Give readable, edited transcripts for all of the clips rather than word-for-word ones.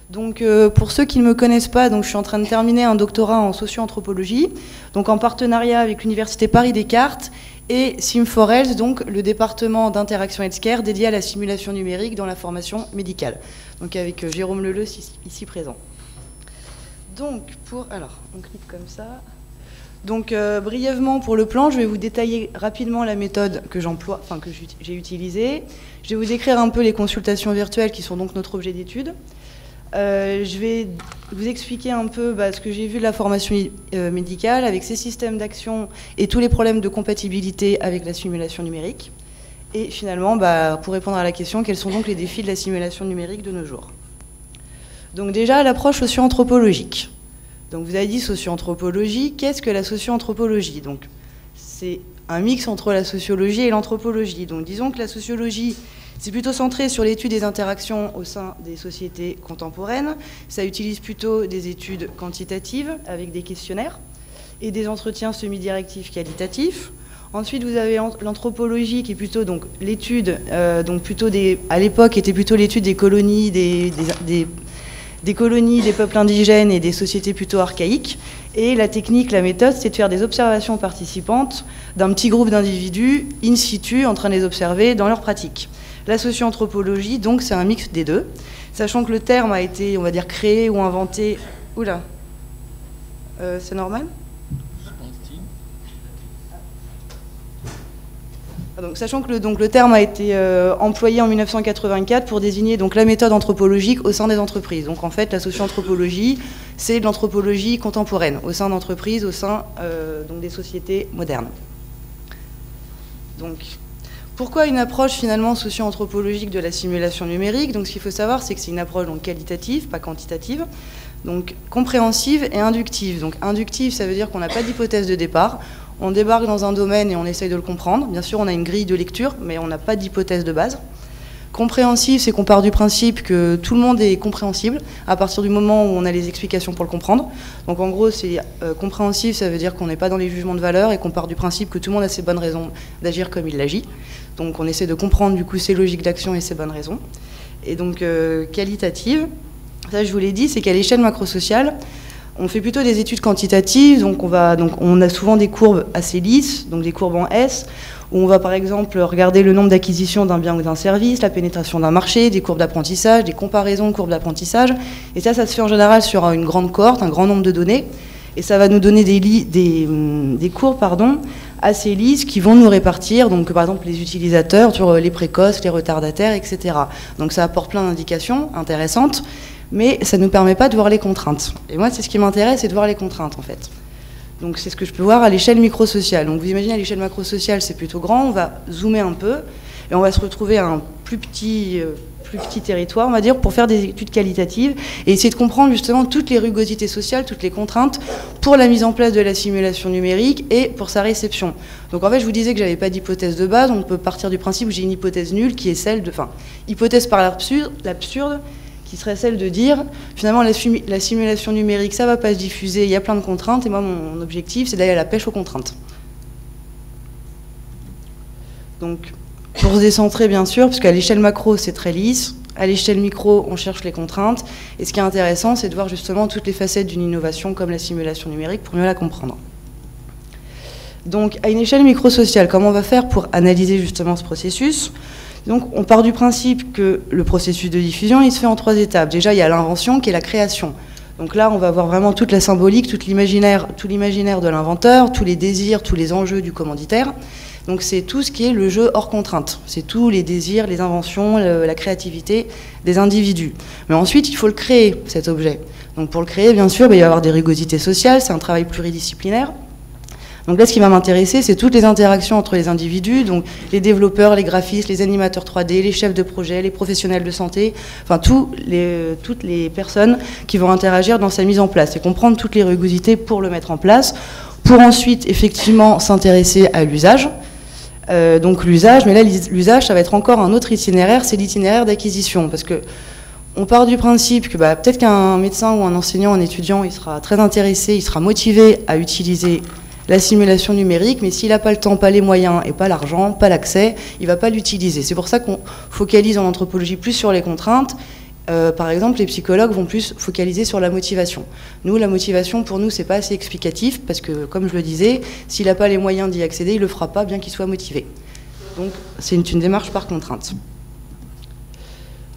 Donc, pour ceux qui ne me connaissent pas, donc, je suis en train de terminer un doctorat en socio-anthropologie, donc en partenariat avec l'Université Paris-Descartes et Sim4Health, donc le département d'interaction healthcare dédié à la simulation numérique dans la formation médicale. Donc avec Jérôme Leleu ici présent. Donc, alors, on clique comme ça. Donc, brièvement pour le plan, je vais vous détailler rapidement la méthode que j'emploie, enfin que j'ai utilisée. Je vais vous décrire un peu les consultations virtuelles qui sont donc notre objet d'étude. Je vais vous expliquer un peu ce que j'ai vu de la formation médicale avec ses systèmes d'action et tous les problèmes de compatibilité avec la simulation numérique. Et finalement, pour répondre à la question, quels sont donc les défis de la simulation numérique de nos jours? Donc déjà, l'approche socio-anthropologique. Donc vous avez dit socio-anthropologie, qu'est-ce que la socio-anthropologie? Donc c'est un mix entre la sociologie et l'anthropologie. Donc disons que la sociologie, c'est plutôt centré sur l'étude des interactions au sein des sociétés contemporaines. Ça utilise plutôt des études quantitatives avec des questionnaires et des entretiens semi-directifs qualitatifs. Ensuite, vous avez l'anthropologie qui est plutôt donc l'étude, à l'époque était plutôt l'étude des colonies, des colonies, des peuples indigènes et des sociétés plutôt archaïques. Et la technique, la méthode, c'est de faire des observations participantes d'un petit groupe d'individus in situ en train de les observer dans leur pratique. La socio-anthropologie, donc, c'est un mix des deux, sachant que le terme a été, on va dire, créé ou inventé... Oula, c'est normal ? Donc, sachant que le terme a été employé en 1984 pour désigner donc, la méthode anthropologique au sein des entreprises. Donc en fait, la socio-anthropologie, c'est de l'anthropologie contemporaine, au sein d'entreprises, au sein donc, des sociétés modernes. Donc, pourquoi une approche finalement socio-anthropologique de la simulation numérique? Donc ce qu'il faut savoir, c'est que c'est une approche donc, qualitative, pas quantitative, donc compréhensive et inductive. Donc inductive, ça veut dire qu'on n'a pas d'hypothèse de départ. On débarque dans un domaine et on essaye de le comprendre. Bien sûr, on a une grille de lecture, mais on n'a pas d'hypothèse de base. Compréhensif, c'est qu'on part du principe que tout le monde est compréhensible à partir du moment où on a les explications pour le comprendre. Donc en gros, c'est compréhensif, ça veut dire qu'on n'est pas dans les jugements de valeur et qu'on part du principe que tout le monde a ses bonnes raisons d'agir comme il l'agit. Donc on essaie de comprendre du coup ses logiques d'action et ses bonnes raisons. Et donc qualitative, ça je vous l'ai dit, c'est qu'à l'échelle macrosociale, on fait plutôt des études quantitatives, donc on a souvent des courbes assez lisses, donc des courbes en S, où on va par exemple regarder le nombre d'acquisitions d'un bien ou d'un service, la pénétration d'un marché, des courbes d'apprentissage, des comparaisons de courbes d'apprentissage, et ça se fait en général sur une grande cohorte, un grand nombre de données, et ça va nous donner des courbes assez lisses qui vont nous répartir, donc par exemple les utilisateurs sur les précoces, les retardataires, etc. Donc ça apporte plein d'indications intéressantes, mais ça ne nous permet pas de voir les contraintes. Et moi, c'est ce qui m'intéresse, c'est de voir les contraintes, en fait. Donc c'est ce que je peux voir à l'échelle microsociale. Donc vous imaginez, à l'échelle macrosociale, c'est plutôt grand, on va zoomer un peu, et on va se retrouver à un plus petit territoire, on va dire, pour faire des études qualitatives, et essayer de comprendre justement toutes les rugosités sociales, toutes les contraintes, pour la mise en place de la simulation numérique et pour sa réception. Donc en fait, je vous disais que j'avais pas d'hypothèse de base, on peut partir du principe que j'ai une hypothèse nulle, qui est celle de... Enfin, hypothèse par l'absurde, qui serait celle de dire, finalement, la simulation numérique, ça ne va pas se diffuser, il y a plein de contraintes, et moi, mon objectif, c'est d'aller à la pêche aux contraintes. Donc, pour se décentrer, bien sûr, parce qu'à l'échelle macro, c'est très lisse, à l'échelle micro, on cherche les contraintes, et ce qui est intéressant, c'est de voir justement toutes les facettes d'une innovation comme la simulation numérique pour mieux la comprendre. Donc, à une échelle microsociale, comment on va faire pour analyser justement ce processus ? Donc, on part du principe que le processus de diffusion, il se fait en 3 étapes. Déjà, il y a l'invention, qui est la création. Donc là, on va voir vraiment toute la symbolique, tout l'imaginaire de l'inventeur, tous les désirs, tous les enjeux du commanditaire. Donc c'est tout ce qui est le jeu hors contrainte. C'est tous les désirs, les inventions, la créativité des individus. Mais ensuite, il faut le créer, cet objet. Donc pour le créer, bien sûr, il va y avoir des rugosités sociales, c'est un travail pluridisciplinaire. Donc là, ce qui va m'intéresser, c'est toutes les interactions entre les individus, donc les développeurs, les graphistes, les animateurs 3D, les chefs de projet, les professionnels de santé, enfin toutes les personnes qui vont interagir dans sa mise en place et comprendre toutes les rugosités pour le mettre en place, pour ensuite effectivement s'intéresser à l'usage. Donc l'usage, mais là l'usage, ça va être encore un autre itinéraire, c'est l'itinéraire d'acquisition, parce que on part du principe que peut-être qu'un médecin ou un enseignant, un étudiant, il sera très intéressé, il sera motivé à utiliser la simulation numérique, mais s'il n'a pas le temps, pas les moyens et pas l'argent, pas l'accès, il ne va pas l'utiliser. C'est pour ça qu'on focalise en anthropologie plus sur les contraintes Par exemple, les psychologues vont plus focaliser sur la motivation. Nous, la motivation, pour nous, c'est pas assez explicatif, parce que, comme je le disais, s'il n'a pas les moyens d'y accéder, il le fera pas, bien qu'il soit motivé. Donc, c'est une démarche par contrainte.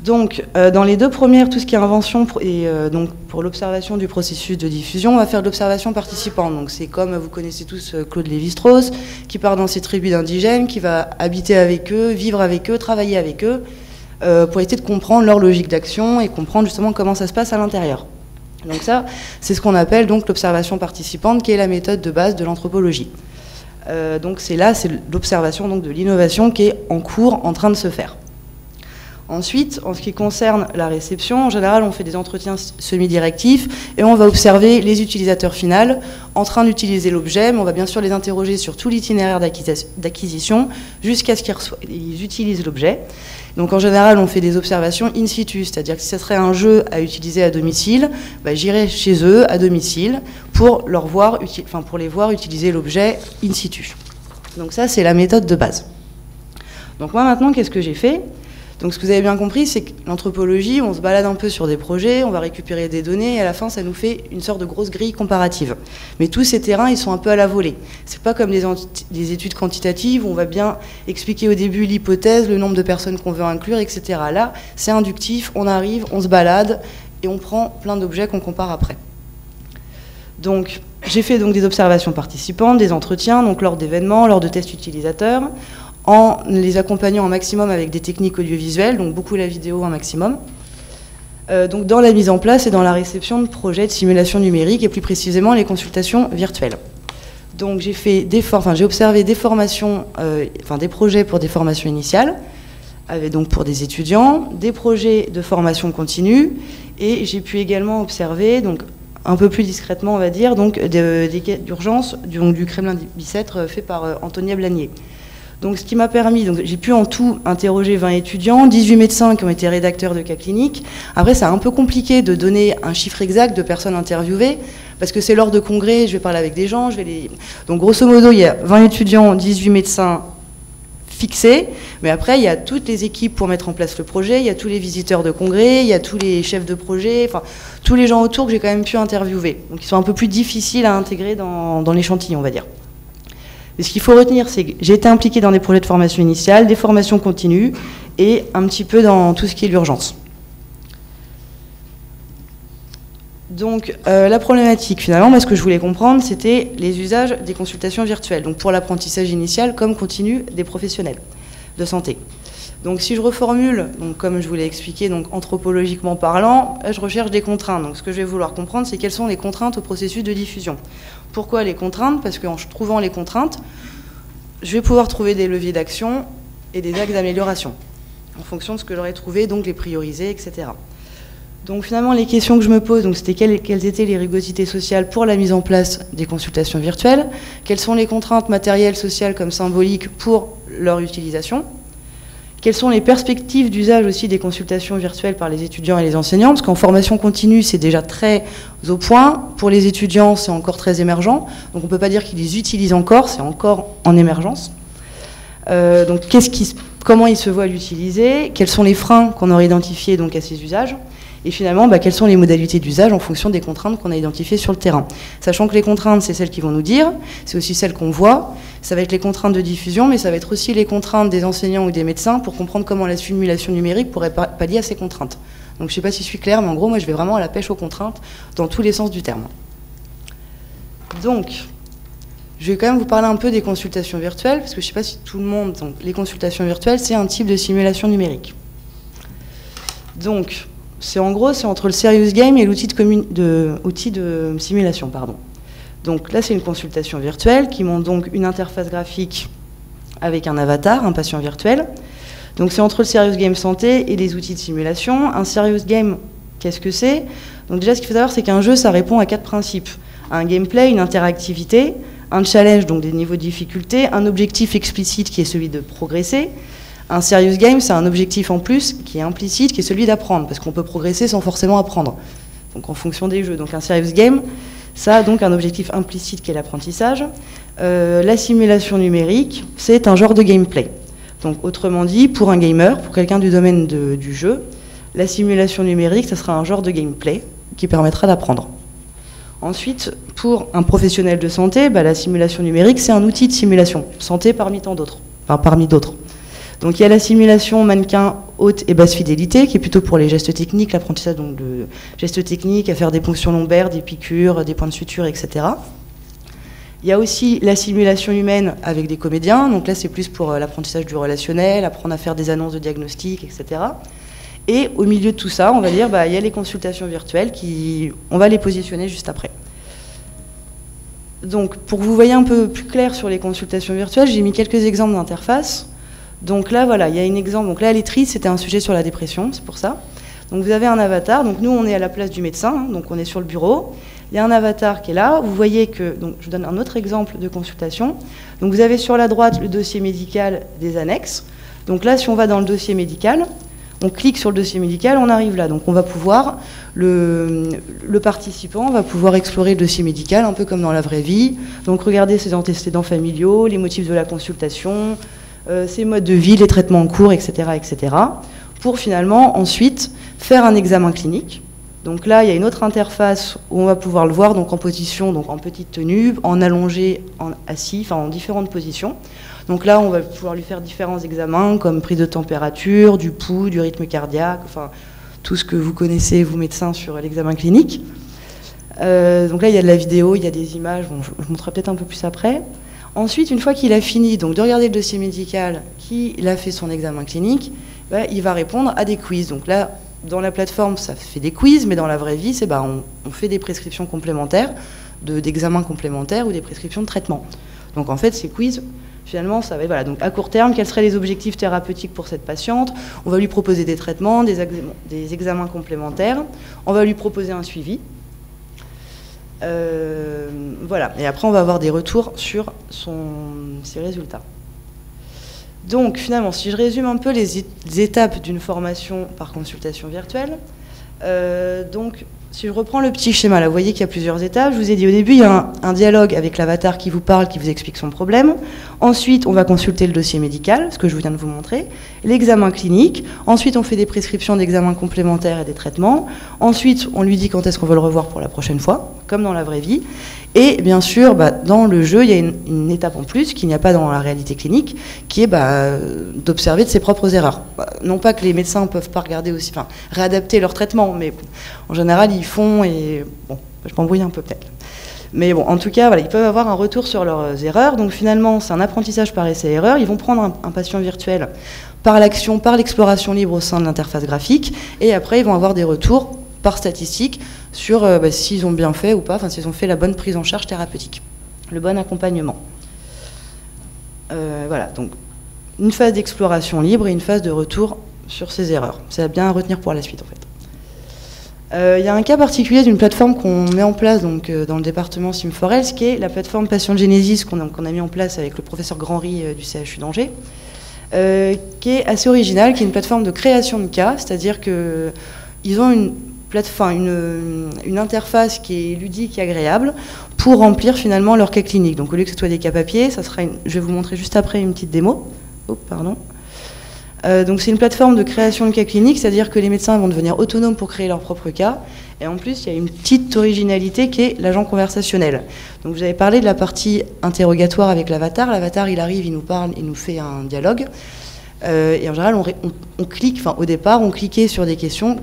Donc, dans les deux premières, tout ce qui est invention et donc pour l'observation du processus de diffusion, on va faire de l'observation participante. Donc, c'est comme vous connaissez tous Claude Lévi-Strauss, qui part dans ses tribus d'indigènes, qui va habiter avec eux, vivre avec eux, travailler avec eux, pour essayer de comprendre leur logique d'action et comprendre justement comment ça se passe à l'intérieur. Donc ça, c'est ce qu'on appelle donc l'observation participante, qui est la méthode de base de l'anthropologie. Donc c'est l'observation donc de l'innovation qui est en cours, en train de se faire. Ensuite, en ce qui concerne la réception, en général, on fait des entretiens semi-directifs et on va observer les utilisateurs finaux en train d'utiliser l'objet, mais on va bien sûr les interroger sur tout l'itinéraire d'acquisition jusqu'à ce qu'ils utilisent l'objet. Donc en général, on fait des observations in situ, c'est-à-dire que si ce serait un jeu à utiliser à domicile, j'irai chez eux à domicile pour les voir utiliser l'objet in situ. Donc ça, c'est la méthode de base. Donc moi maintenant, qu'est-ce que j'ai fait ? Donc ce que vous avez bien compris, c'est que l'anthropologie, on se balade un peu sur des projets, on va récupérer des données, et à la fin, ça nous fait une sorte de grosse grille comparative. Mais tous ces terrains, ils sont un peu à la volée. C'est pas comme des études quantitatives où on va bien expliquer au début l'hypothèse, le nombre de personnes qu'on veut inclure, etc. Là, c'est inductif, on arrive, on se balade, et on prend plein d'objets qu'on compare après. Donc, j'ai fait donc des observations participantes, des entretiens, donc lors d'événements, lors de tests utilisateurs, en les accompagnant au maximum avec des techniques audiovisuelles, donc beaucoup la vidéo un maximum. Donc dans la mise en place et dans la réception de projets de simulation numérique, et plus précisément les consultations virtuelles. Donc j'ai observé des formations, des projets pour des formations initiales, donc pour des étudiants, des projets de formation continue, et j'ai pu également observer, donc un peu plus discrètement on va dire, donc des cas d'urgence du Kremlin Bicêtre fait par Antonia Blanier. Donc, ce qui m'a permis, donc j'ai pu en tout interroger 20 étudiants, 18 médecins qui ont été rédacteurs de cas cliniques. Après, c'est un peu compliqué de donner un chiffre exact de personnes interviewées, parce que c'est lors de congrès, je vais parler avec des gens, Donc, grosso modo, il y a 20 étudiants, 18 médecins fixés, mais après, il y a toutes les équipes pour mettre en place le projet, il y a tous les visiteurs de congrès, il y a tous les chefs de projet, enfin, tous les gens autour que j'ai quand même pu interviewer. Donc, ils sont un peu plus difficiles à intégrer dans l'échantillon, on va dire. Mais ce qu'il faut retenir, c'est que j'ai été impliquée dans des projets de formation initiale, des formations continues, et un petit peu dans tout ce qui est l'urgence. Donc, la problématique, finalement, ce que je voulais comprendre, c'était les usages des consultations virtuelles, donc pour l'apprentissage initial comme continu des professionnels de santé. Donc, si je reformule, donc, comme je vous l'ai expliqué, donc, anthropologiquement parlant, je recherche des contraintes. Donc, ce que je vais vouloir comprendre, c'est quelles sont les contraintes au processus de diffusion. Pourquoi les contraintes ? Parce qu'en trouvant les contraintes, je vais pouvoir trouver des leviers d'action et des axes d'amélioration, en fonction de ce que j'aurais trouvé, donc les prioriser, etc. Donc finalement, les questions que je me pose, c'était quelles étaient les rugosités sociales pour la mise en place des consultations virtuelles, quelles sont les contraintes matérielles, sociales comme symboliques pour leur utilisation, quelles sont les perspectives d'usage aussi des consultations virtuelles par les étudiants et les enseignants, parce qu'en formation continue, c'est déjà très au point. Pour les étudiants, c'est encore très émergent. Donc on ne peut pas dire qu'ils les utilisent encore, c'est encore en émergence. Donc comment ils se voient l'utiliser, quels sont les freins qu'on aurait identifiés donc, à ces usages, et finalement, quelles sont les modalités d'usage en fonction des contraintes qu'on a identifiées sur le terrain. Sachant que les contraintes, c'est celles qui vont nous dire, c'est aussi celles qu'on voit, ça va être les contraintes de diffusion, mais ça va être aussi les contraintes des enseignants ou des médecins pour comprendre comment la simulation numérique pourrait pallier à ces contraintes. Donc je ne sais pas si je suis claire, mais en gros, moi je vais vraiment à la pêche aux contraintes dans tous les sens du terme. Donc, je vais quand même vous parler un peu des consultations virtuelles, parce que je ne sais pas si tout le monde... Donc, les consultations virtuelles, c'est un type de simulation numérique. Donc, c'est entre le serious game et l'outil de simulation, pardon. Donc là, c'est une consultation virtuelle qui montre donc une interface graphique avec un avatar, un patient virtuel. Donc c'est entre le serious game santé et les outils de simulation. Un serious game, qu'est-ce que c'est ? Donc déjà, ce qu'il faut savoir, c'est qu'un jeu, ça répond à 4 principes. Un gameplay, une interactivité, un challenge, donc des niveaux de difficulté, un objectif explicite qui est celui de progresser. Un serious game, c'est un objectif en plus qui est implicite, qui est celui d'apprendre, parce qu'on peut progresser sans forcément apprendre, donc en fonction des jeux. Donc un serious game, ça a donc un objectif implicite qui est l'apprentissage. La simulation numérique, c'est un genre de gameplay. Donc autrement dit, pour un gamer, pour quelqu'un du domaine du jeu, La simulation numérique, ça sera un genre de gameplay qui permettra d'apprendre. Ensuite, pour un professionnel de santé, la simulation numérique, c'est un outil de simulation, santé parmi tant d'autres, enfin parmi d'autres. Donc il y a la simulation mannequin haute et basse fidélité, qui est plutôt pour les gestes techniques, l'apprentissage donc de gestes techniques, à faire des ponctions lombaires, des piqûres, des points de suture, etc. Il y a aussi la simulation humaine avec des comédiens, donc là c'est plus pour l'apprentissage du relationnel, apprendre à faire des annonces de diagnostic, etc. Et au milieu de tout ça, on va dire, il y a les consultations virtuelles, on va les positionner juste après. Donc pour que vous voyez un peu plus clair sur les consultations virtuelles, j'ai mis quelques exemples d'interface. Donc là, voilà, il y a un exemple. Donc là, les tris, c'était un sujet sur la dépression, c'est pour ça. Donc vous avez un avatar. Donc nous, on est à la place du médecin, donc on est sur le bureau. Il y a un avatar qui est là. Vous voyez que, donc je vous donne un autre exemple de consultation. Donc vous avez sur la droite le dossier médical des annexes. Donc là, si on va dans le dossier médical, on clique sur le dossier médical, on arrive là. Donc on va pouvoir, le participant va pouvoir explorer le dossier médical, un peu comme dans la vraie vie. Donc regarder ses antécédents familiaux, les motifs de la consultation, ses modes de vie, les traitements en cours, etc., etc., pour finalement ensuite faire un examen clinique. Donc là, il y a une autre interface où on va pouvoir le voir donc en position, donc en petite tenue, en allongé, en assis, enfin en différentes positions. Donc là, on va pouvoir lui faire différents examens comme prise de température, du pouls, du rythme cardiaque, enfin tout ce que vous connaissez, vous médecins, sur l'examen clinique. Donc là, il y a de la vidéo, il y a des images, bon, je vous montrerai peut-être un peu plus après. Ensuite, une fois qu'il a fini donc, de regarder le dossier médical, qu'il a fait son examen clinique, il va répondre à des quiz. Donc là, dans la plateforme, ça fait des quiz, mais dans la vraie vie, c'est on fait des prescriptions complémentaires, d'examens complémentaires ou des prescriptions de traitement. Donc en fait, ces quiz, finalement, ça va être, voilà, donc à court terme, quels seraient les objectifs thérapeutiques pour cette patiente? On va lui proposer des traitements, des examens complémentaires, on va lui proposer un suivi. Voilà, et après on va avoir des retours sur ses résultats. Donc finalement, si je résume un peu les étapes d'une formation par consultation virtuelle, donc si je reprends le petit schéma, là vous voyez qu'il y a plusieurs étapes. Je vous ai dit au début, il y a un dialogue avec l'avatar qui vous parle, qui vous explique son problème. Ensuite, on va consulter le dossier médical, ce que je viens de vous montrer, l'examen clinique. Ensuite, on fait des prescriptions d'examens complémentaires et des traitements. Ensuite, on lui dit quand est-ce qu'on veut le revoir pour la prochaine fois, comme dans la vraie vie. Et bien sûr, dans le jeu, il y a une étape en plus qu'il n'y a pas dans la réalité clinique, qui est d'observer de ses propres erreurs. Non pas que les médecins ne peuvent pas regarder aussi, enfin, réadapter leur traitement, mais en général, ils font et... Bon, je m'embrouille un peu peut-être. Mais bon, en tout cas, voilà, ils peuvent avoir un retour sur leurs erreurs. Donc finalement, c'est un apprentissage par essai-erreur. Ils vont prendre un patient virtuel par l'action, par l'exploration libre au sein de l'interface graphique. Et après, ils vont avoir des retours par statistique sur s'ils ont bien fait ou pas, enfin s'ils ont fait la bonne prise en charge thérapeutique, le bon accompagnement. Voilà, donc une phase d'exploration libre et une phase de retour sur ces erreurs. C'est bien à retenir pour la suite en fait. Il y a un cas particulier d'une plateforme qu'on met en place donc, dans le département Sim4Health, qui est la plateforme Patient Genesis qu'on a mis en place avec le professeur Grandry du CHU d'Angers, qui est assez originale, qui est une plateforme de création de cas, c'est-à-dire qu'ils ont une interface qui est ludique et agréable pour remplir finalement leur cas clinique. Donc au lieu que ce soit des cas papier, ça sera je vais vous montrer juste après une petite démo. Oh, pardon. Donc c'est une plateforme de création de cas cliniques, c'est-à-dire que les médecins vont devenir autonomes pour créer leur propre cas. Et en plus, il y a une petite originalité qui est l'agent conversationnel. Donc vous avez parlé de la partie interrogatoire avec l'avatar. L'avatar, il arrive, il nous parle, il nous fait un dialogue. Et en général, on clique, enfin au départ, on cliquait sur les questions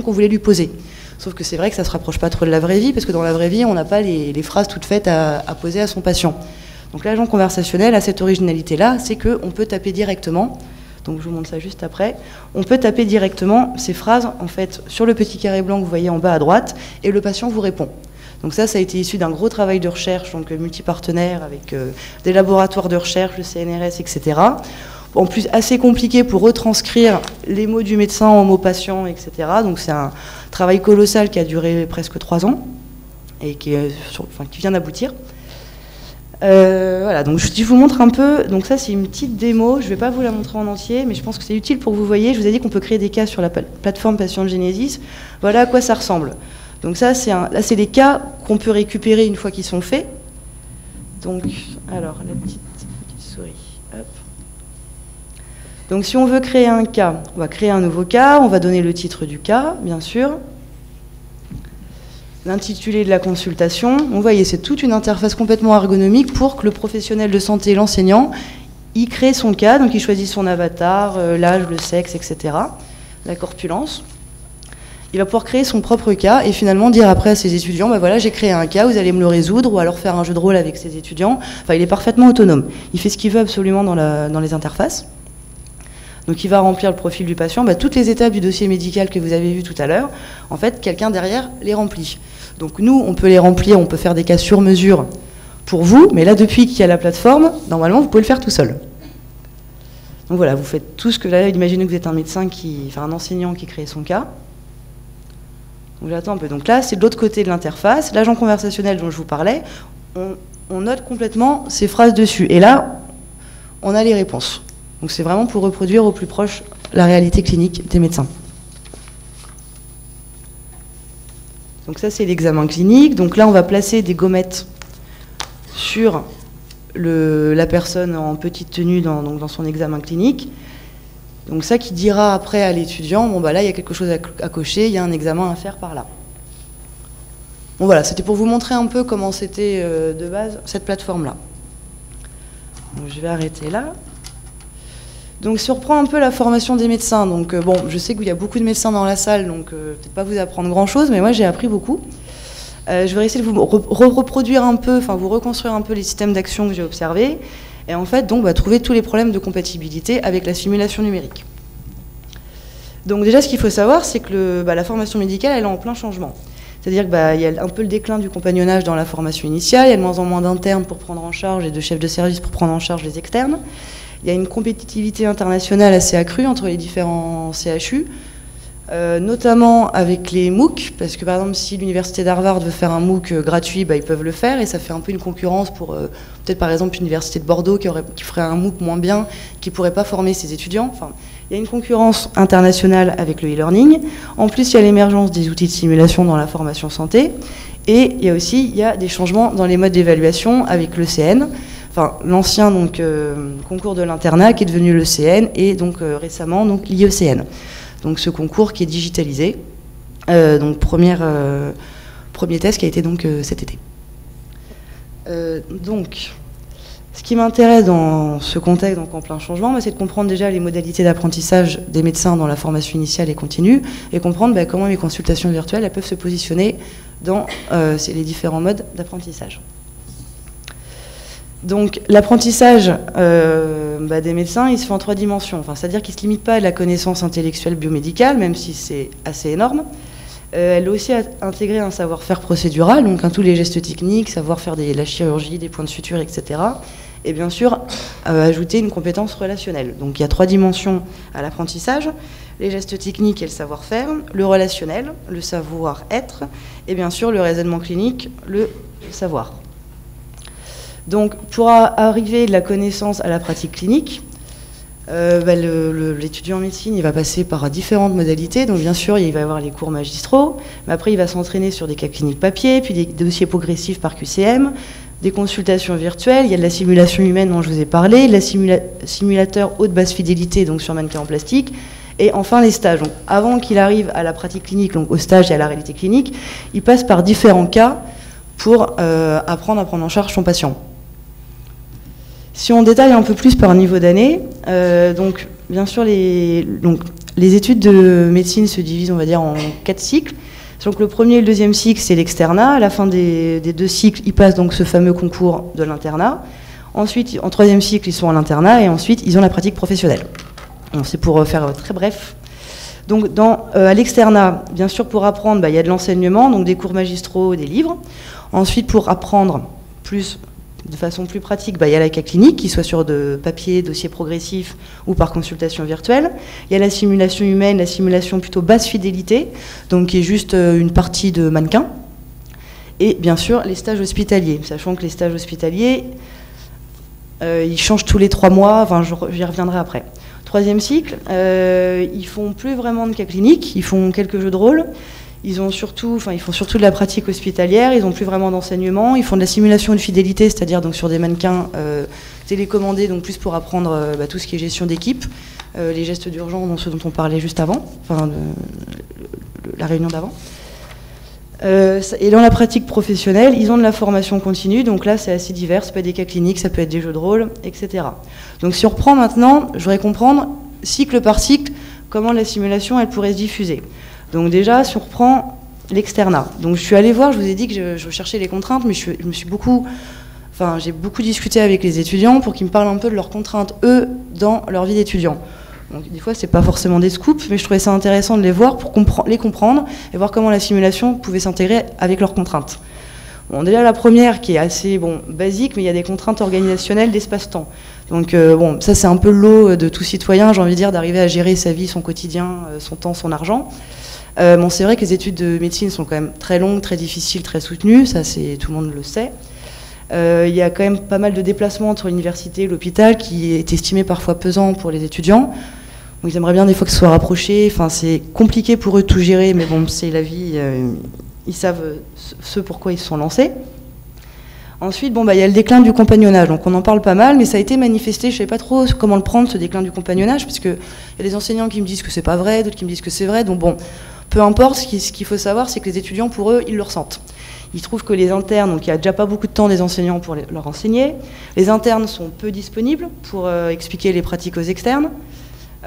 qu'on voulait lui poser. Sauf que c'est vrai que ça ne se rapproche pas trop de la vraie vie, parce que dans la vraie vie, on n'a pas les phrases toutes faites à poser à son patient. Donc l'agent conversationnel a cette originalité-là, c'est qu'on peut taper directement. Donc je vous montre ça juste après. On peut taper directement ces phrases en fait sur le petit carré blanc que vous voyez en bas à droite et le patient vous répond. Donc ça a été issu d'un gros travail de recherche, donc multipartenaire avec des laboratoires de recherche, le CNRS, etc. En plus assez compliqué pour retranscrire les mots du médecin en mots patients, etc. Donc c'est un travail colossal qui a duré presque 3 ans et qui vient d'aboutir. Voilà, donc je vous montre un peu, donc ça c'est une petite démo, je ne vais pas vous la montrer en entier, mais je pense que c'est utile pour que vous voyez, je vous ai dit qu'on peut créer des cas sur la plateforme Patient Genesis, voilà à quoi ça ressemble. Donc ça là c'est les cas qu'on peut récupérer une fois qu'ils sont faits. Donc, alors la petite souris, hop. Donc si on veut créer un cas, on va créer un nouveau cas, on va donner le titre du cas, bien sûr, l'intitulé de la consultation. Vous voyez, c'est toute une interface complètement ergonomique pour que le professionnel de santé, l'enseignant, il crée son cas, donc il choisit son avatar, l'âge, le sexe, etc., la corpulence. Il va pouvoir créer son propre cas et finalement dire après à ses étudiants, bah voilà, j'ai créé un cas, vous allez me le résoudre, ou alors faire un jeu de rôle avec ses étudiants. Enfin, il est parfaitement autonome. Il fait ce qu'il veut absolument dans les interfaces. Donc il va remplir le profil du patient. Bah, toutes les étapes du dossier médical que vous avez vu tout à l'heure, en fait, quelqu'un derrière les remplit. Donc nous, on peut les remplir, on peut faire des cas sur mesure pour vous, mais là, depuis qu'il y a la plateforme, normalement, vous pouvez le faire tout seul. Donc voilà, vous faites tout ce que là, imaginez que vous êtes un médecin, un enseignant qui crée son cas. Donc j'attends un peu. Donc là, c'est de l'autre côté de l'interface. L'agent conversationnel dont je vous parlais, on note complètement ces phrases dessus. Et là, on a les réponses. Donc c'est vraiment pour reproduire au plus proche la réalité clinique des médecins. Donc ça, c'est l'examen clinique. Donc là, on va placer des gommettes sur la personne en petite tenue dans son examen clinique. Donc ça qui dira après à l'étudiant, bon bah là il y a quelque chose à cocher, il y a un examen à faire par là. Bon voilà, c'était pour vous montrer un peu comment c'était de base cette plateforme-là. Donc je vais arrêter là. Donc si on reprend un peu la formation des médecins, donc bon, je sais qu'il y a beaucoup de médecins dans la salle, donc peut-être pas vous apprendre grand-chose, mais moi j'ai appris beaucoup. Je vais essayer de vous reproduire un peu, enfin vous reconstruire un peu les systèmes d'action que j'ai observés. Et en fait, donc, trouver tous les problèmes de compatibilité avec la simulation numérique. Donc déjà, ce qu'il faut savoir, c'est que la formation médicale, elle est en plein changement. C'est-à-dire qu'il y a un peu le déclin du compagnonnage dans la formation initiale, il y a de moins en moins d'internes pour prendre en charge et de chefs de service pour prendre en charge les externes. Il y a une compétitivité internationale assez accrue entre les différents CHU, notamment avec les MOOC, parce que par exemple si l'université d'Harvard veut faire un MOOC gratuit, ils peuvent le faire, et ça fait un peu une concurrence pour peut-être par exemple l'université de Bordeaux qui ferait un MOOC moins bien, qui ne pourrait pas former ses étudiants. Enfin, il y a une concurrence internationale avec le e-learning. En plus, il y a l'émergence des outils de simulation dans la formation santé, et il y a des changements dans les modes d'évaluation avec l'ECN, enfin l'ancien concours de l'internat qui est devenu l'ECN, et donc récemment l'IECN. Donc ce concours qui est digitalisé, donc premier test qui a été donc cet été. Donc, ce qui m'intéresse dans ce contexte, donc en plein changement, c'est de comprendre déjà les modalités d'apprentissage des médecins dans la formation initiale et continue, et comprendre comment les consultations virtuelles elles peuvent se positionner dans les différents modes d'apprentissage. Donc l'apprentissage des médecins, il se fait en 3 dimensions. Enfin, c'est-à-dire qu'il ne se limite pas à la connaissance intellectuelle biomédicale, même si c'est assez énorme. Elle a aussi intégré un savoir-faire procédural, donc tous les gestes techniques, savoir faire la chirurgie, des points de suture, etc. Et bien sûr, ajouter une compétence relationnelle. Donc il y a 3 dimensions à l'apprentissage: les gestes techniques et le savoir-faire, le relationnel, le savoir-être, et bien sûr le raisonnement clinique, le savoir. Donc, pour arriver de la connaissance à la pratique clinique, l'étudiant en médecine, il va passer par différentes modalités. Donc, bien sûr, il va y avoir les cours magistraux, mais après, il va s'entraîner sur des cas cliniques papier, puis des dossiers progressifs par QCM, des consultations virtuelles, il y a de la simulation humaine dont je vous ai parlé, de la simulateur haute basse fidélité, donc sur mannequin en plastique, et enfin les stages. Donc, avant qu'il arrive à la pratique clinique, donc au stage et à la réalité clinique, il passe par différents cas pour apprendre à prendre en charge son patient. Si on détaille un peu plus par niveau d'année, donc bien sûr les études de médecine se divisent, on va dire, en 4 cycles. Donc le premier et le deuxième cycle, c'est l'externat. À la fin des 2 cycles, ils passent donc ce fameux concours de l'internat. Ensuite, en 3e cycle, ils sont à l'internat, et ensuite, ils ont la pratique professionnelle. C'est pour faire très bref. Donc à l'externat, bien sûr, pour apprendre, il y a de l'enseignement, donc des cours magistraux, des livres. Ensuite, pour apprendre de façon plus pratique, il y a la cas clinique, qu'il soit sur de papier, dossier progressif ou par consultation virtuelle. Il y a la simulation humaine, la simulation plutôt basse fidélité, donc qui est juste une partie de mannequin. Et bien sûr, les stages hospitaliers, sachant que les stages hospitaliers, ils changent tous les 3 mois, j'y reviendrai après. 3e cycle, ils font plus vraiment de cas cliniques, ils font quelques jeux de rôle. Ils font surtout de la pratique hospitalière, ils n'ont plus vraiment d'enseignement, ils font de la simulation de fidélité, c'est-à-dire donc sur des mannequins télécommandés, donc plus pour apprendre tout ce qui est gestion d'équipe, les gestes d'urgence, ce dont on parlait juste avant, enfin la réunion d'avant. Et dans la pratique professionnelle, ils ont de la formation continue, donc là c'est assez divers, ça peut être des cas cliniques, ça peut être des jeux de rôle, etc. Donc si on reprend maintenant, je voudrais comprendre, cycle par cycle, comment la simulation elle pourrait se diffuser. Donc déjà, si on reprend l'externat, donc je suis allée voir, je vous ai dit que je cherchais les contraintes, mais j'ai beaucoup discuté avec les étudiants pour qu'ils me parlent un peu de leurs contraintes, eux, dans leur vie d'étudiant. Donc, des fois, c'est pas forcément des scoops, mais je trouvais ça intéressant de les voir pour les comprendre et voir comment la simulation pouvait s'intégrer avec leurs contraintes. Bon, déjà, la première, qui est assez basique, mais il y a des contraintes organisationnelles d'espace-temps. Donc, ça, c'est un peu l'eau de tout citoyen, j'ai envie de dire, d'arriver à gérer sa vie, son quotidien, son temps, son argent. C'est vrai que les études de médecine sont quand même très longues, très difficiles, très soutenues, ça, tout le monde le sait. Il y a quand même pas mal de déplacements entre l'université et l'hôpital qui est estimé parfois pesant pour les étudiants. Ils aimeraient bien des fois que ce soit rapproché. Enfin, c'est compliqué pour eux de tout gérer, mais bon, c'est la vie. Ils savent ce pourquoi ils se sont lancés. Ensuite, il y a le déclin du compagnonnage. Donc, on en parle pas mal, mais ça a été manifesté. Je ne savais pas trop comment le prendre, ce déclin du compagnonnage, parce qu'il y a des enseignants qui me disent que c'est pas vrai, d'autres qui me disent que c'est vrai. Donc, peu importe. Ce qu'il faut savoir, c'est que les étudiants, pour eux, ils le ressentent. Ils trouvent que les internes, donc il n'y a déjà pas beaucoup de temps des enseignants pour leur enseigner. Les internes sont peu disponibles pour expliquer les pratiques aux externes.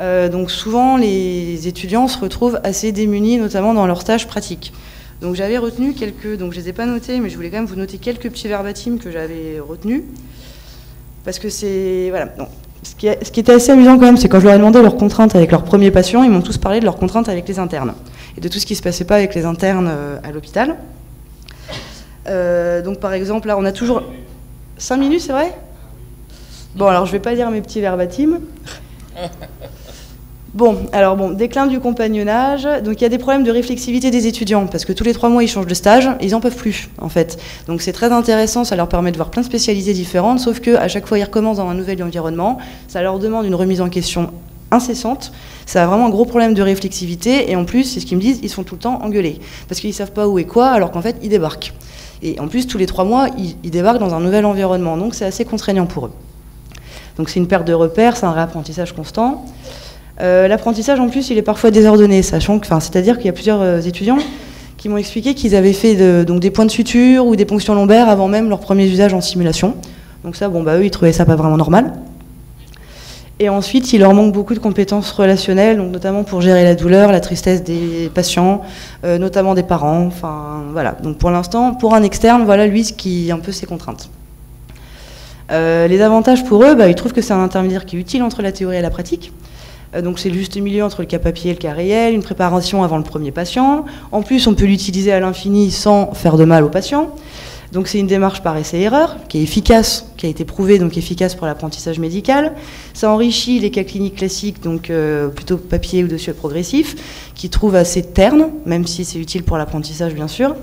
Donc souvent, les étudiants se retrouvent assez démunis, notamment dans leurs stages pratiques. Donc j'avais retenu quelques, donc je ne les ai pas notés, mais je voulais quand même vous noter quelques petits verbatims que j'avais retenus. Parce que c'est... Voilà. Donc, ce qui était assez amusant quand même, c'est quand je leur ai demandé leurs contraintes avec leurs premiers patients, ils m'ont tous parlé de leurs contraintes avec les internes. Et de tout ce qui ne se passait pas avec les internes à l'hôpital. Donc par exemple, là on a toujours 5 minutes, c'est vrai? Bon, alors je vais pas lire mes petits verbatims. Déclin du compagnonnage. Donc il y a des problèmes de réflexivité des étudiants, parce que tous les 3 mois ils changent de stage, et ils n'en peuvent plus en fait. Donc c'est très intéressant, ça leur permet de voir plein de spécialités différentes, sauf qu'à chaque fois ils recommencent dans un nouvel environnement, ça leur demande une remise en question incessante. Ça a vraiment un gros problème de réflexivité, et en plus, c'est ce qu'ils me disent, ils sont tout le temps engueulés, parce qu'ils ne savent pas où et quoi, alors qu'en fait ils débarquent. Et en plus, tous les 3 mois, ils débarquent dans un nouvel environnement, donc c'est assez contraignant pour eux. Donc c'est une perte de repères, c'est un réapprentissage constant. L'apprentissage, en plus, il est parfois désordonné, c'est-à-dire qu'il y a plusieurs étudiants qui m'ont expliqué qu'ils avaient fait donc des points de suture ou des ponctions lombaires avant même leur premier usage en simulation. Donc ça, eux, ils trouvaient ça pas vraiment normal. Et ensuite, il leur manque beaucoup de compétences relationnelles, donc notamment pour gérer la douleur, la tristesse des patients, notamment des parents. Enfin, voilà. Donc pour l'instant, pour un externe, voilà lui ce qui est un peu ses contraintes. Les avantages pour eux, ils trouvent que c'est un intermédiaire qui est utile entre la théorie et la pratique. Donc c'est le juste milieu entre le cas papier et le cas réel, une préparation avant le premier patient. En plus, on peut l'utiliser à l'infini sans faire de mal aux patients. Donc c'est une démarche par essai-erreur qui est efficace, qui a été prouvée, donc efficace pour l'apprentissage médical. Ça enrichit les cas cliniques classiques, donc plutôt papier ou dossier progressif, qui trouvent assez terne, même si c'est utile pour l'apprentissage bien sûr.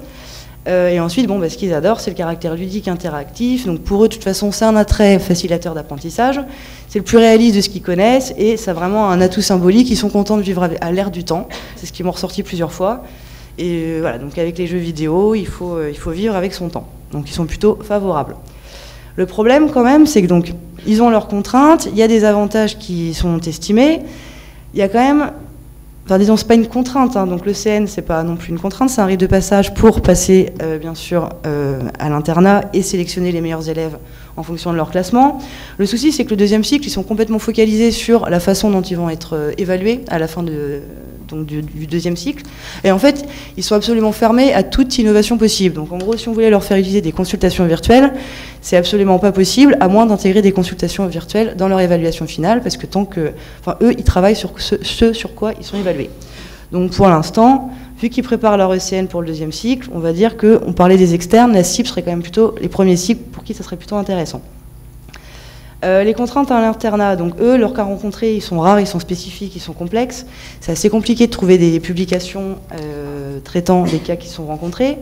Et ensuite, ce qu'ils adorent, c'est le caractère ludique, interactif. Donc pour eux, de toute façon, c'est un attrait facilitateur d'apprentissage. C'est le plus réaliste de ce qu'ils connaissent et ça a vraiment un atout symbolique. Ils sont contents de vivre à l'ère du temps. C'est ce qu'ils m'ont ressorti plusieurs fois. Et voilà, donc avec les jeux vidéo, il faut vivre avec son temps. Donc ils sont plutôt favorables. Le problème quand même, c'est que donc ils ont leurs contraintes, il y a des avantages qui sont estimés. Il y a quand même... disons, c'est pas une contrainte, donc le CN, c'est pas non plus une contrainte, c'est un rite de passage pour passer, bien sûr, à l'internat et sélectionner les meilleurs élèves en fonction de leur classement. Le souci, c'est que le deuxième cycle, ils sont complètement focalisés sur la façon dont ils vont être évalués à la fin du deuxième cycle. Et en fait, ils sont absolument fermés à toute innovation possible. Donc en gros, si on voulait leur faire utiliser des consultations virtuelles, c'est absolument pas possible, à moins d'intégrer des consultations virtuelles dans leur évaluation finale, parce que eux, ils travaillent sur ce sur quoi ils sont évalués. Donc pour l'instant, vu qu'ils préparent leur ECN pour le deuxième cycle, on va dire qu'on parlait des externes, la cible serait quand même plutôt les premiers cycles pour qui ça serait plutôt intéressant. Les contraintes à l'internat, donc eux, leurs cas rencontrés, ils sont rares, ils sont spécifiques, ils sont complexes. C'est assez compliqué de trouver des publications traitant des cas qui sont rencontrés.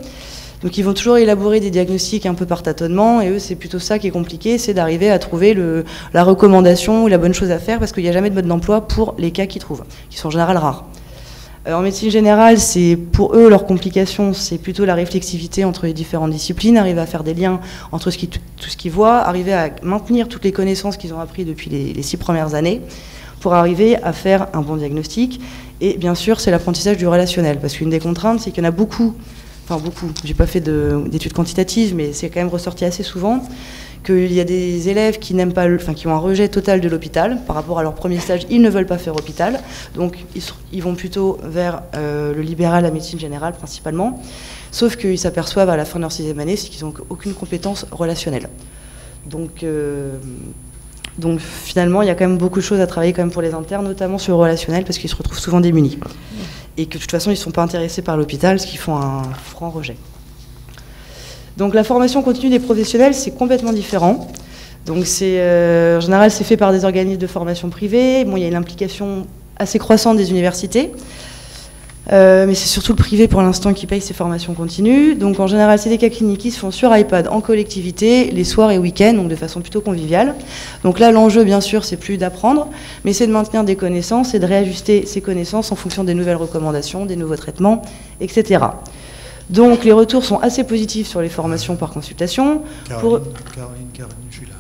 Donc ils vont toujours élaborer des diagnostics un peu par tâtonnement, et eux, c'est plutôt ça qui est compliqué, c'est d'arriver à trouver la recommandation ou la bonne chose à faire, parce qu'il n'y a jamais de mode d'emploi pour les cas qu'ils trouvent, qui sont en général rares. En médecine générale, c'est pour eux, leur complication, c'est plutôt la réflexivité entre les différentes disciplines, arriver à faire des liens entre tout ce qu'ils voient, arriver à maintenir toutes les connaissances qu'ils ont apprises depuis les 6 premières années. pour arriver à faire un bon diagnostic. Et bien sûr, c'est l'apprentissage du relationnel, parce qu'une des contraintes, c'est qu'il y en a beaucoup, j'ai pas fait d'études quantitatives, mais c'est quand même ressorti assez souvent, qu'il y a des élèves qui n'aiment pas, qui ont un rejet total de l'hôpital par rapport à leur premier stage, ils ne veulent pas faire hôpital, donc ils vont plutôt vers le libéral, la médecine générale principalement, sauf qu'ils s'aperçoivent à la fin de leur 6e année, c'est qu'ils n'ont aucune compétence relationnelle. Donc finalement, il y a quand même beaucoup de choses à travailler quand même pour les internes, notamment sur le relationnel, parce qu'ils se retrouvent souvent démunis. Et que de toute façon, ils ne sont pas intéressés par l'hôpital, ce qui font un franc rejet. Donc la formation continue des professionnels, c'est complètement différent. Donc en général, c'est fait par des organismes de formation privés. Bon, il y a une implication assez croissante des universités. Mais c'est surtout le privé pour l'instant qui paye ces formations continues. Donc en général, c'est des cas cliniques qui se font sur iPad en collectivité, les soirs et week-ends, donc de façon plutôt conviviale. Donc là, l'enjeu, bien sûr, c'est plus d'apprendre, mais c'est de maintenir des connaissances et de réajuster ces connaissances en fonction des nouvelles recommandations, des nouveaux traitements, etc. Donc les retours sont assez positifs sur les formations par consultation. Caroline, je suis là.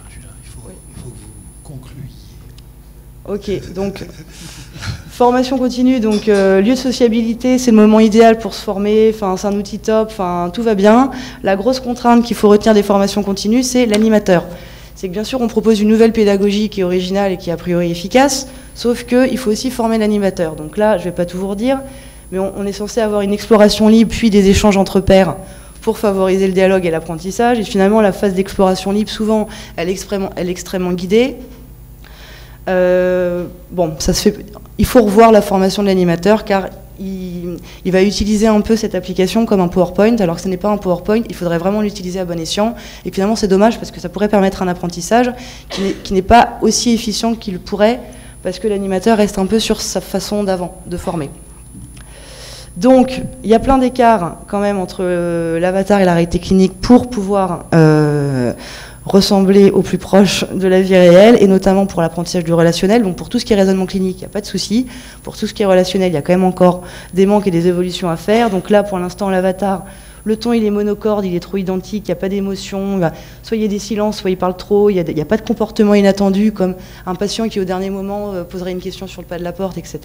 Il faut que vous concluiez. Ok, donc formation continue, donc lieu de sociabilité, c'est le moment idéal pour se former, c'est un outil top, tout va bien. La grosse contrainte qu'il faut retenir des formations continues, c'est l'animateur. C'est que bien sûr, on propose une nouvelle pédagogie qui est originale et qui est a priori efficace, sauf qu'il faut aussi former l'animateur. Donc là, je ne vais pas tout vous redire, mais on est censé avoir une exploration libre, puis des échanges entre pairs pour favoriser le dialogue et l'apprentissage. Et finalement, la phase d'exploration libre, souvent, elle est extrêmement guidée. Ça se fait. Il faut revoir la formation de l'animateur, car il va utiliser un peu cette application comme un PowerPoint, alors que ce n'est pas un PowerPoint, il faudrait vraiment l'utiliser à bon escient. Et finalement, c'est dommage, parce que ça pourrait permettre un apprentissage qui n'est pas aussi efficient qu'il pourrait, parce que l'animateur reste un peu sur sa façon d'avant, de former. Donc, il y a plein d'écarts quand même entre l'avatar et la réalité clinique pour pouvoir ressembler au plus proche de la vie réelle, et notamment pour l'apprentissage du relationnel. Donc pour tout ce qui est raisonnement clinique, il n'y a pas de souci. Pour tout ce qui est relationnel, il y a quand même encore des manques et des évolutions à faire. Donc là, pour l'instant, l'avatar, le ton, il est monocorde, il est trop identique, il n'y a pas d'émotion. Soit il y a des silences, soit il parle trop, il n'y a pas de comportement inattendu, comme un patient qui, au dernier moment, poserait une question sur le pas de la porte, etc.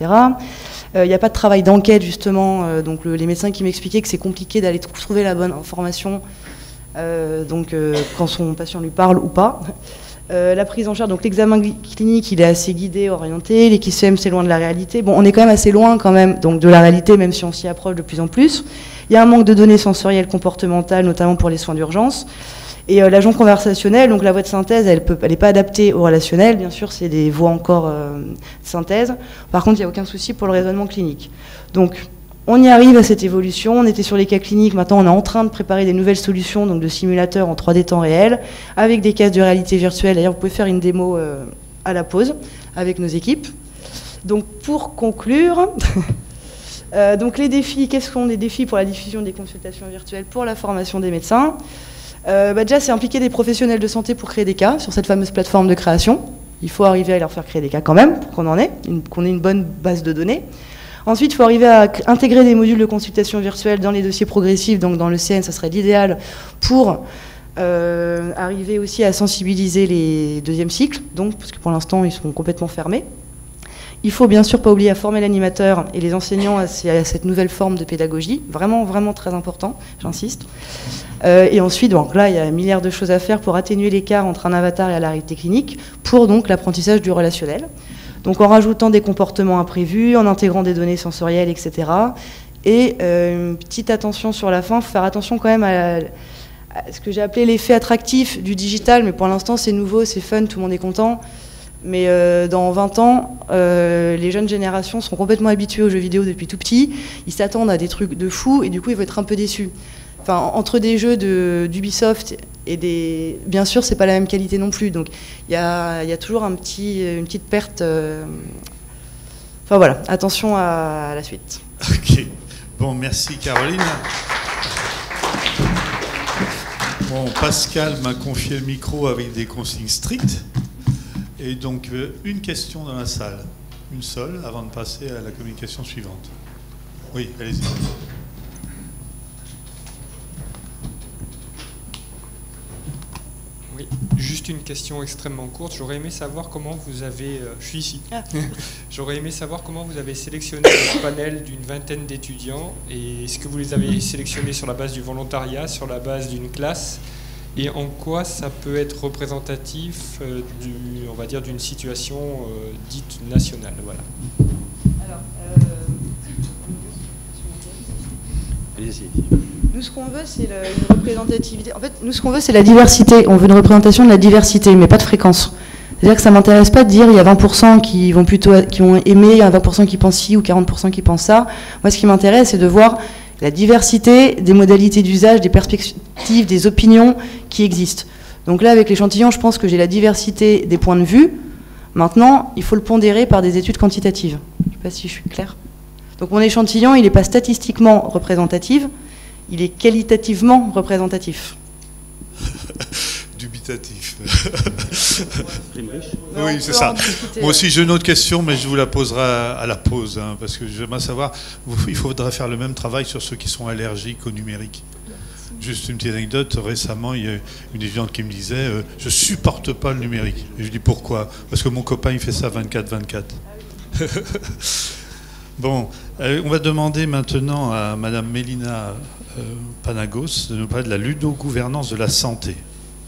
Il n'y a pas de travail d'enquête, justement. Donc les médecins qui m'expliquaient que c'est compliqué d'aller trouver la bonne information, quand son patient lui parle ou pas. La prise en charge, donc l'examen clinique, il est assez guidé, orienté. Les QCM, c'est loin de la réalité. Bon, on est quand même assez loin quand même, donc de la réalité, même si on s'y approche de plus en plus. Il y a un manque de données sensorielles comportementales, notamment pour les soins d'urgence. Et l'agent conversationnel, donc la voix de synthèse, elle n'est pas adaptée au relationnel. Bien sûr, c'est des voix encore de synthèse. Par contre, il n'y a aucun souci pour le raisonnement clinique. Donc, on y arrive à cette évolution. On était sur les cas cliniques. Maintenant, on est en train de préparer des nouvelles solutions, donc de simulateurs en 3D temps réel, avec des casques de réalité virtuelle. D'ailleurs, vous pouvez faire une démo à la pause avec nos équipes. Donc, pour conclure, donc les défis, quels sont les défis pour la diffusion des consultations virtuelles pour la formation des médecins? Déjà, c'est impliquer des professionnels de santé pour créer des cas sur cette fameuse plateforme de création. Il faut arriver à leur faire créer des cas quand même, pour qu'on ait une bonne base de données. Ensuite, il faut arriver à intégrer des modules de consultation virtuelle dans les dossiers progressifs, donc dans le CN, ça serait l'idéal pour arriver aussi à sensibiliser les deuxièmes cycles, donc, parce que pour l'instant, ils sont complètement fermés. Il faut bien sûr pas oublier à former l'animateur et les enseignants à cette nouvelle forme de pédagogie, vraiment, vraiment très important, j'insiste. Et ensuite, donc là, il y a un milliard de choses à faire pour atténuer l'écart entre un avatar et la réalité clinique, pour donc l'apprentissage du relationnel. Donc en rajoutant des comportements imprévus, en intégrant des données sensorielles, etc. Et une petite attention sur la fin, il faut faire attention quand même à ce que j'ai appelé l'effet attractif du digital, mais pour l'instant c'est nouveau, c'est fun, tout le monde est content. Mais dans 20 ans, les jeunes générations seront complètement habituées aux jeux vidéo depuis tout petit, ils s'attendent à des trucs de fou, et du coup ils vont être un peu déçus. Enfin, entre des jeux d'Ubisoft et des... Bien sûr, c'est pas la même qualité non plus, donc il y a toujours une petite perte. Enfin voilà, attention à la suite. Ok. Bon, merci Caroline. Bon, Pascal m'a confié le micro avec des consignes strictes. Et donc, une question dans la salle. Une seule, avant de passer à la communication suivante. Oui, allez-y. Oui. Juste une question extrêmement courte. J'aurais aimé savoir comment vous avez... je suis ici. Ah. J'aurais aimé savoir comment vous avez sélectionné un panel d'une vingtaine d'étudiants. Et est-ce que vous les avez sélectionnés sur la base du volontariat, sur la base d'une classe? Et en quoi ça peut être représentatif, on va dire, d'une situation dite nationale? Voilà. Alors, allez-y. Nous, ce qu'on veut, c'est une représentativité. En fait, nous, ce qu'on veut, c'est la diversité. On veut une représentation de la diversité, mais pas de fréquence. C'est-à-dire que ça ne m'intéresse pas de dire il y a 20% qui vont aimer, il y a 20% qui pensent ci ou 40% qui pensent ça. Moi, ce qui m'intéresse, c'est de voir la diversité des modalités d'usage, des perspectives, des opinions qui existent. Donc là, avec l'échantillon, je pense que j'ai la diversité des points de vue. Maintenant, il faut le pondérer par des études quantitatives. Je ne sais pas si je suis claire. Donc mon échantillon, il n'est pas statistiquement représentatif, il est qualitativement représentatif. Dubitatif. Oui, c'est ça. Moi aussi, j'ai une autre question, mais je vous la poserai à la pause, hein, parce que j'aimerais savoir, il faudrait faire le même travail sur ceux qui sont allergiques au numérique. Juste une petite anecdote, récemment, il y a une étudiante qui me disait « Je supporte pas le numérique ». Et je dis « Pourquoi ?» Parce que mon copain, il fait ça 24/24. Bon, on va demander maintenant à Madame Mélina Panagos de nous parler de la ludogouvernance de la santé.